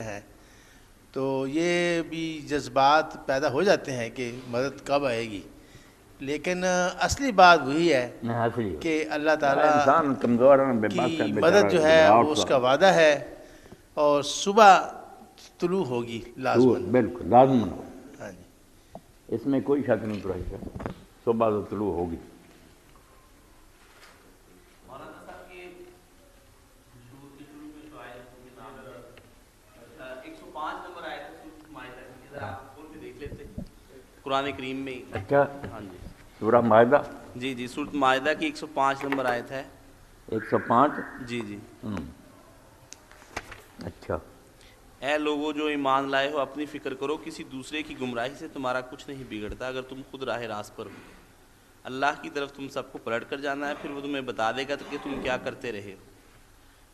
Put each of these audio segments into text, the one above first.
ہیں تو یہ بھی جذبات پیدا ہو جاتے ہیں کہ مدد کب آئے گی، لیکن اصلی بات وہی ہے حاصل کہ اللہ تعالیٰ انسان کمزور ہے، بے بس ہے کی بیچارہ، مدد جو ہے وہ گھبراہٹ اس کا کا وعدہ ہے، اور صبح طلوع ہوگی تو لازماً۔ بالکل لازمن ہو، ہاں جی، اس میں کوئی شک نہیں قریش ہے، صبح تو طلوع ہوگی۔ مولانا صاحب یہ شروع میں جو آئے کے نام 105 نمبر آئے تھے سورۃ مائدہ کی، ذرا آپ کھول کے دیکھ لیتے قرآن کریم میں۔ اچھا، ہاں جی سورہ مائدہ جی جی، سورۃ مائدہ کی 105 نمبر آیت ہے۔ 105۔ جی جی، اچھا، اے لوگو جو ایمان لائے ہو اپنی فکر کرو، کسی دوسرے کی گمراہی سے تمہارا کچھ نہیں بگڑتا اگر تم خود راہ راست پر ہو۔ اللہ کی طرف تم سب کو پلٹ کر جانا ہے، پھر وہ تمہیں بتا دے گا کہ تم کیا کرتے رہے ہو۔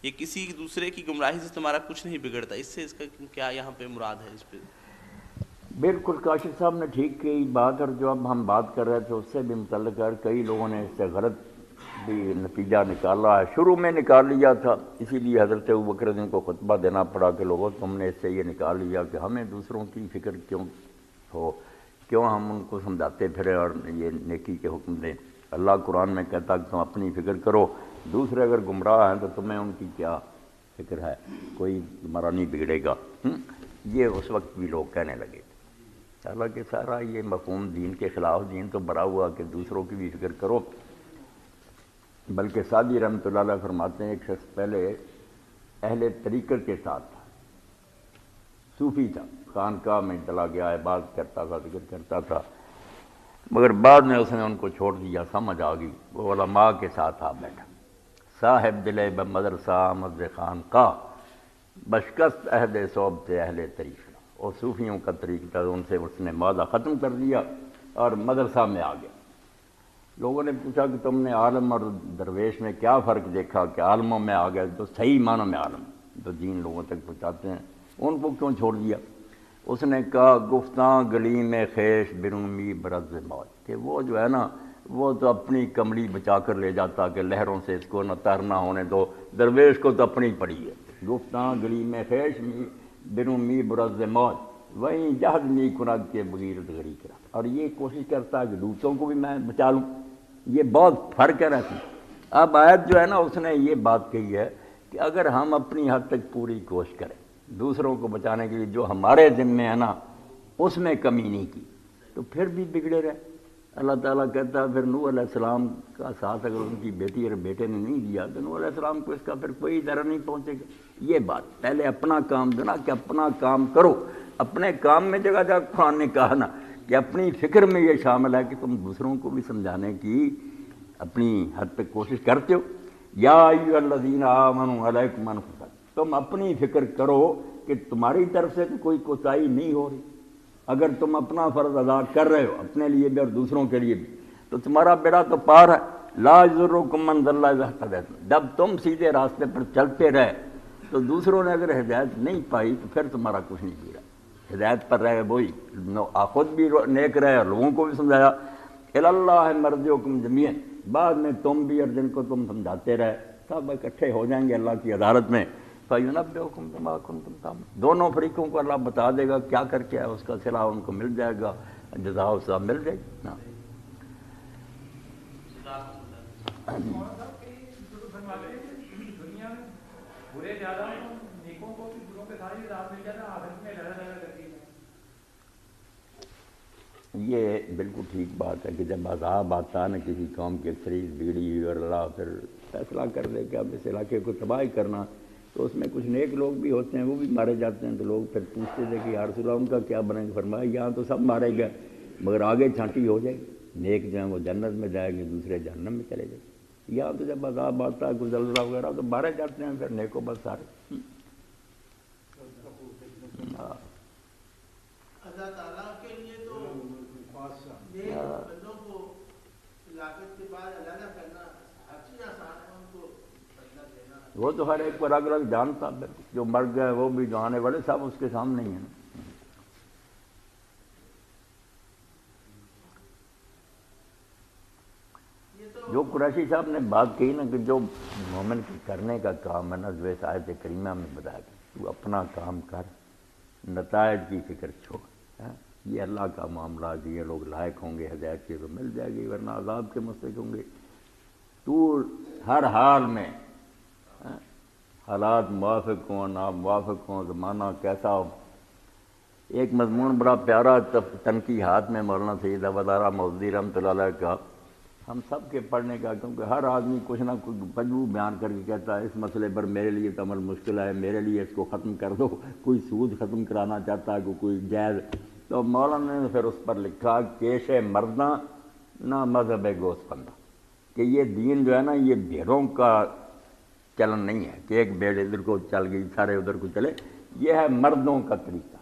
یہ کسی دوسرے کی گمراہی سے تمہارا کچھ نہیں بگڑتا، اس سے اس کا کیا یہاں پہ مراد ہے؟ اس پہ بالکل کاشف صاحب نے ٹھیک کی بات، اور جو اب ہم بات کر رہے تھے اس سے بھی متعلق ہے، کئی لوگوں نے اس سے غلط بھی نتیجہ نکالا ہے، شروع میں نکال لیا تھا، اسی لیے حضرت ابوبکر رضی اللہ عنہ کو خطبہ دینا پڑا کہ لوگوں تم نے اس سے یہ نکال لیا کہ ہمیں دوسروں کی فکر کیوں ہو، کیوں ہم ان کو سمجھاتے پھرے اور یہ نیکی کے حکم دیں۔ اللہ قرآن میں کہتا کہ تم اپنی فکر کرو، دوسرے اگر گمراہ ہیں تو تمہیں ان کی کیا فکر ہے، کوئی تمہارا نہیں بگڑے گا۔ یہ اس وقت بھی لوگ کہنے لگے، حالانکہ سارا یہ مفہوم دین کے خلاف، دین تو بڑا ہوا کہ دوسروں کی بھی فکر کرو۔ بلکہ سعدی رحمۃ اللہ علیہ فرماتے ہیں ایک شخص پہلے اہل طریقت کے ساتھ تھا، صوفی تھا، خانقاہ میں چلا گیا، عبادت کرتا تھا، ذکر کرتا تھا، مگر بعد میں اس نے ان کو چھوڑ دیا، سمجھ آ گئی، وہ علماء کے ساتھ آ بیٹھا۔ صاحب دل مدرسہ مد خانقاہ، بشکست عہد صحبت اہل طریقہ، اور صوفیوں کا طریقہ تھا، ان سے اس نے معاہدہ ختم کر دیا اور مدرسہ میں آ گیا۔ لوگوں نے پوچھا کہ تم نے عالم اور درویش میں کیا فرق دیکھا کہ عالموں میں آ گئے، تو صحیح معنوں میں عالم جو دین لوگوں تک پہنچاتے ہیں ان کو کیوں چھوڑ دیا؟ اس نے کہا گفتاں گلی میں خیش برومی برز موج، کہ وہ جو ہے نا وہ تو اپنی کملی بچا کر لے جاتا کہ لہروں سے اس کو نہ ترنا ہونے دو، درویش کو تو اپنی پڑی ہے۔ گفتاں گلی میں خیش برومی برز موج، وہیں جہد می کنگ کے بغیرت غری کرا، اور یہ کوشش کرتا ہے کہ دوسروں کو بھی میں بچا لوں۔ یہ بہت فرق ہے رہتی۔ اب آیت جو ہے نا اس نے یہ بات کہی ہے کہ اگر ہم اپنی حد تک پوری کوشش کریں دوسروں کو بچانے کے لیے، جو ہمارے ذمے ہے نا اس میں کمی نہیں کی، تو پھر بھی بگڑے رہے۔ اللہ تعالیٰ کہتا ہے پھر نوح علیہ السلام کا ساتھ اگر ان کی بیٹی اور بیٹے نے نہیں دیا تو نوح علیہ السلام کو اس کا پھر کوئی ضرر نہیں پہنچے گا۔ یہ بات پہلے اپنا کام دینا کہ اپنا کام کرو، اپنے کام میں جگہ جگہ قرآن نے کہا نا کہ اپنی فکر میں یہ شامل ہے کہ تم دوسروں کو بھی سمجھانے کی اپنی حد تک کوشش کرتے ہو۔ یا ایھا الذین آمنوا علیکم انفسکم، تم اپنی فکر کرو کہ تمہاری طرف سے تو کوئی کوتاہی نہیں ہو رہی، اگر تم اپنا فرض ادا کر رہے ہو اپنے لیے بھی اور دوسروں کے لیے بھی تو تمہارا بیڑا تو پار ہے۔ لا یضرکم من ضل اذا اہتدیتم، جب تم سیدھے راستے پر چلتے رہے تو دوسروں نے اگر ہدایت نہیں پائی تو پھر تمہارا کچھ نہیں گرا، ہدایت پر رہے وہی، خود بھی نیک رہے اور لوگوں کو بھی سمجھایا۔ الی اللہ مرجعکم جمیعا، بعد میں تم بھی اور جن کو تم سمجھاتے رہے سب اکٹھے ہو جائیں گے اللہ کی عدالت میں۔ فَيُنَبِّئُكُم بِمَا كُنتُمْ تَعْمَلُونَ، دونوں فریقوں کو اللہ بتا دے گا کیا کر کے ہے، اس کا صلہ ان کو مل جائے گا، جزا و ثواب مل جائے گا۔ مولانا صاحب کئی بزرگ فرماتے ہیں کہ دنیا میں برے زیادہ ہیں، نیکوں کو بھی بروں کے ساتھ ہی عذاب مل جاتا ہے، آخرت میں لڑا لڑا کرتی ہے۔ یہ بالکل ٹھیک بات ہے کہ جب عذاب آتا ہے نا کسی قوم کی اکثریت بگڑی ہوئی اور اللہ پھر فیصلہ کر دے کہ اب اس علاقے کو تباہ کرنا، تو اس میں کچھ نیک لوگ بھی ہوتے ہیں وہ بھی مارے جاتے ہیں، تو لوگ پھر پوچھتے تھے کہ یا رسول اللہ ان کا کیا بنے گا؟ فرمایا یہاں تو سب مارے گئے مگر آگے چھانٹی ہو جائے گی، نیک جو ہیں وہ جنت میں جائیں گے، دوسرے جہنم میں چلے جائیں گے۔ یہاں تو جب عذاب آتا ہے کوئی زلزلہ وغیرہ تو مارے جاتے ہیں، پھر نیکوں بس سارے۔ اللہ تعالیٰ کے لیے تو نیک بندوں کو ہلاکت کے بعد علیحدہ کرنا ہر چیز آسان ہے، ان کو بدلہ دینا وہ تو ہر ایک پر الگ الگ جانتا ہے، جو مر گئے وہ بھی جو آنے والے سب اس کے سامنے ہی ہیں۔ جو قریشی صاحب نے بات کہی نا کہ جو مومن کے کرنے کا کام ہے نا، جو اس آیت کریمہ میں بتایا گیا تو اپنا کام کر، نتائج کی فکر چھوڑ. یہ اللہ کا معاملہ ہے. یہ لوگ لائق ہوں گے ہدایت کے تو مل جائے گی، ورنہ عذاب کے مستحق ہوں گے. تو ہر حال میں حالات موافق ہوں ناموافق ہوں، زمانہ کیسا ہو. ایک مضمون بڑا پیارا تنقی ہاتھ میں مولانا سید عبداللہ مودودی رحمۃ اللہ علیہ کا، ہم سب کے پڑھنے کا، کیونکہ ہر آدمی کچھ نہ کچھ پہلو بیان کر کے کہتا ہے اس مسئلے پر میرے لیے تو عمل مشکل ہے، میرے لیے اس کو ختم کر دو. کوئی سود ختم کرانا چاہتا ہے، کوئی جائز. تو مولانا نے پھر اس پر لکھا کیش مرداں نہ مذہب گوس بندہ، کہ یہ دین جو ہے نا یہ بھیڑوں کا چلن نہیں ہے کہ ایک بھیڑ ادھر کو چل گئی سارے ادھر کو چلے. یہ ہے مردوں کا طریقہ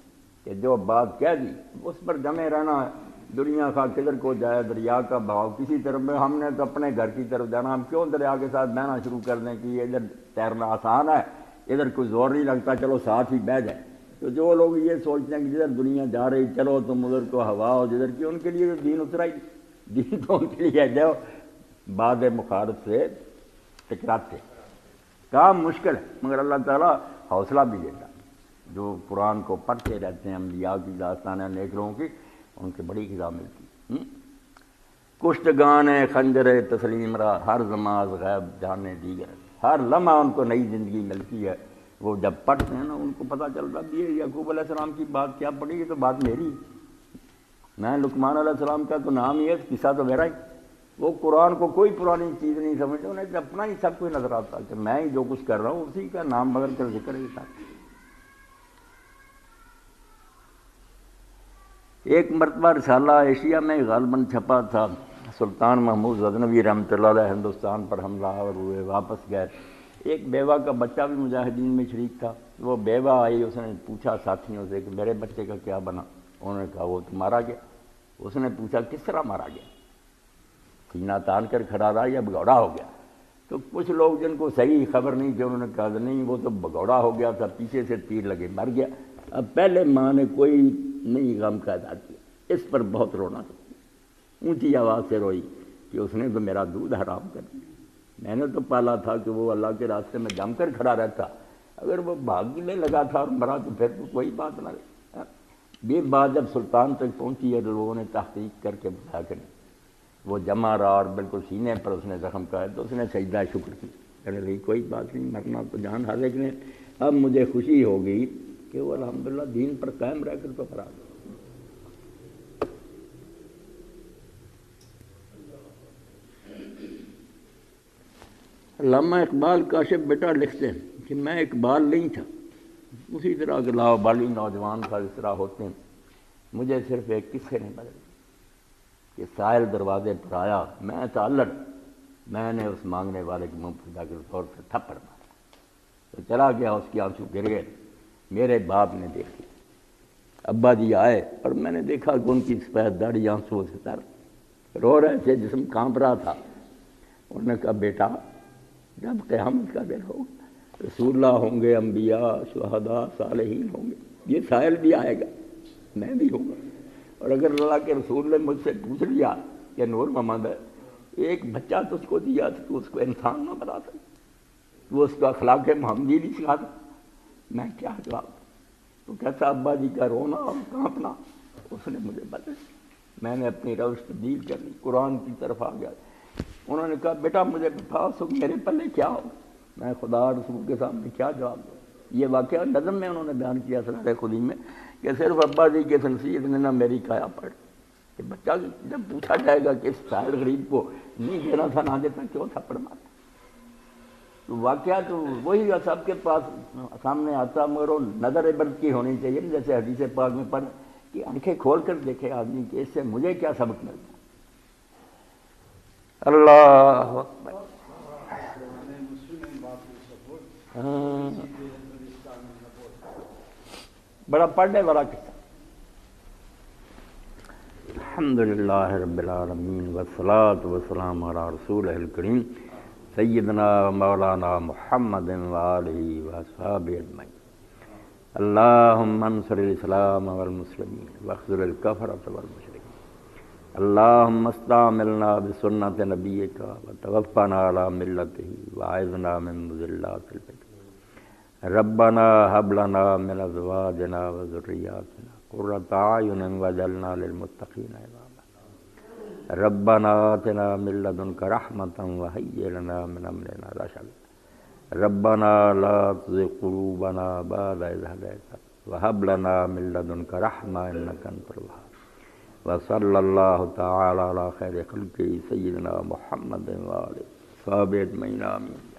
کہ جو بات کہہ دی اس پر جمے رہنا ہے. دنیا کا کدھر کو جائے، دریا کا بہاؤ کسی طرف میں، ہم نے تو اپنے گھر کی طرف جانا. ہم کیوں دریا کے ساتھ بہنا شروع کر دیں کہ یہ ادھر تیرنا آسان ہے، ادھر کوئی زور نہیں لگتا، چلو ساتھ ہی بہہ جائے. تو جو لوگ یہ سوچتے ہیں کہ جدھر دنیا جا رہی چلو تم ادھر کو ہوا ہو جدھر کی، ان کے لیے تو دین اترا ہی. دین تو ان کے لیے جو بعد مخالف سے ٹکراتے. کام مشکل ہے مگر اللہ تعالیٰ حوصلہ بھی دیتا. جو قرآن کو پڑھتے رہتے ہیں انبیاء کی داستانیں نیک لوگوں کی، ان کی بڑی غذا ملتی. کشتگان خنجر تسلیم را ہر زماز غیب جانے دیگر، ہر لمحہ ان کو نئی زندگی ملتی ہے. وہ جب پڑھتے ہیں نا ان کو پتہ چلتا بھی یہ یعقوب علیہ السلام کی بات کیا پڑھی، یہ تو بات میری. میں لقمان علیہ السلام کا تو نام ہی ہے، قصہ تو میرا ہی. وہ قرآن کو کوئی پرانی چیز نہیں سمجھتے، انہیں تو اپنا ہی سب کچھ نظر آتا کہ میں ہی جو کچھ کر رہا ہوں اسی کا نام بغیر کر ذکر ہی تھا. ایک مرتبہ رسالہ ایشیا میں غالباً چھپا تھا. سلطان محمود غزنوی رحمۃ اللہ علیہ ہندوستان پر حملہ اور ہوئے واپس گئے. ایک بیوہ کا بچہ بھی مجاہدین میں شریک تھا. وہ بیوہ آئی، اس نے پوچھا ساتھیوں سے کہ میرے بچے کا کیا بنا. انہوں نے کہا وہ تو مارا گیا. اس نے پوچھا کس طرح مارا گیا، سینہ تان کر کھڑا رہا یا بگوڑا ہو گیا. تو کچھ لوگ جن کو صحیح خبر نہیں تھی انہوں نے کہا نہیں وہ تو بگوڑا ہو گیا تھا، پیچھے سے تیر لگے مر گیا. اب پہلے ماں نے کوئی نہیں غم کا ادا کیا، اس پر بہت رونا تھا. اونچی آواز سے روئی کہ اس نے تو میرا دودھ حرام کر دیا. میں نے تو پالا تھا کہ وہ اللہ کے راستے میں جم کر کھڑا رہتا، اگر وہ بھاگنے لگا تھا اور مرا تو پھر تو کوئی بات نہ رہی. یہ بات جب سلطان تک پہنچی ہے لوگوں نے تحقیق کر کے بتا کر وہ جمع رہا اور بالکل سینے پر اس نے زخم کا ہے تو اس نے سجدہ شکر کی. کہنے لگی کوئی بات نہیں، مرنا تو جان ہر ایک نے. اب مجھے خوشی ہو گئی کہ وہ الحمدللہ دین پر قائم رہ کر تو فراغ. علامہ اقبال کاشف بیٹا لکھتے ہیں کہ میں اقبال نہیں تھا، اسی طرح کے لاوبالی نوجوان کا اس طرح ہوتے ہیں. مجھے صرف ایک قصے نے بدل کہ سائل دروازے پر آیا، میں تھا الڑ، میں نے اس مانگنے والے کے منہ پر جا کر زور سے تھپڑ مارا تو چلا گیا. اس کی آنسو گر گئے. میرے باپ نے دیکھی، ابا جی آئے اور میں نے دیکھا کہ ان کی سفید داڑھی آنسو سے تر رو رہے تھے، جسم کانپ رہا تھا. انہوں نے کہا بیٹا جب قیامت کا دن ہوگا رسول اللہ ہوں گے، انبیاء شہداء صالحین ہوں گے، یہ سائل بھی آئے گا، میں بھی ہوں گا. اور اگر اللہ کے رسول نے مجھ سے پوچھ لیا کہ نور محمد ایک بچہ تو اس کو دیا تھا تو اس کو انسان نہ بنا سکتا، تو اس کا اخلاق محمدی نہیں سکھا سکتا، میں کیا جواب. تو کیسا ابا جی کا رونا اور کانپنا اس نے مجھے بدل. میں نے اپنی روش تبدیل کر لی، قرآن کی طرف آ گیا. انہوں نے کہا بیٹا مجھے بتا سو میرے پلے کیا ہو. میں خدا رسول کے سامنے کیا جواب دوں. یہ واقعہ نظم میں انہوں نے بیان کیا سرائے خودی میں کہ صرف ابا جی کے نصیحت نے نہ میری کایا پڑ کہ بچہ جب پوچھا جائے گا کہ اس سائل غریب کو نہیں دینا تھا نہ دیتا کیوں تھپڑ مارا. تو واقعہ تو وہی سب کے پاس سامنے آتا مگر وہ نظر عبرت کی ہونی چاہیے، جیسے حدیث پاک میں پڑھ کہ آنکھیں کھول کر دیکھے آدمی کہ اس سے مجھے کیا سبق ملتا. اللہ اکبر. بڑا پڑھنے والا قصہ. الحمدللہ رب العالمین والصلاۃ والسلام علی رسولہ الکریم سیدنا مولانا محمد وآلہ وصحبہ اجمعین. اللہم انصر الاسلام والمسلمین واخذل الکفرۃ والمشرکین. اللہم استعملنا بسنت نبیک وتوفنا علی ملتہ واعذنا من مضلات الفتن. ربنا هب لنا من ازواجنا وذرياتنا قرۃ اعین واجعلنا للمتقین اماما ربنا آتنا من لدنک رحمۃ وہیئ لنا من امرنا رشدا ربنا لا تزغ قلوبنا بعد إذ هديتنا وهب لنا من لدنك رحمة إنك أنت الوهاب وصلى الله تعالى على خير خلقه سيدنا محمد وآله وصحبه أجمعين آمين.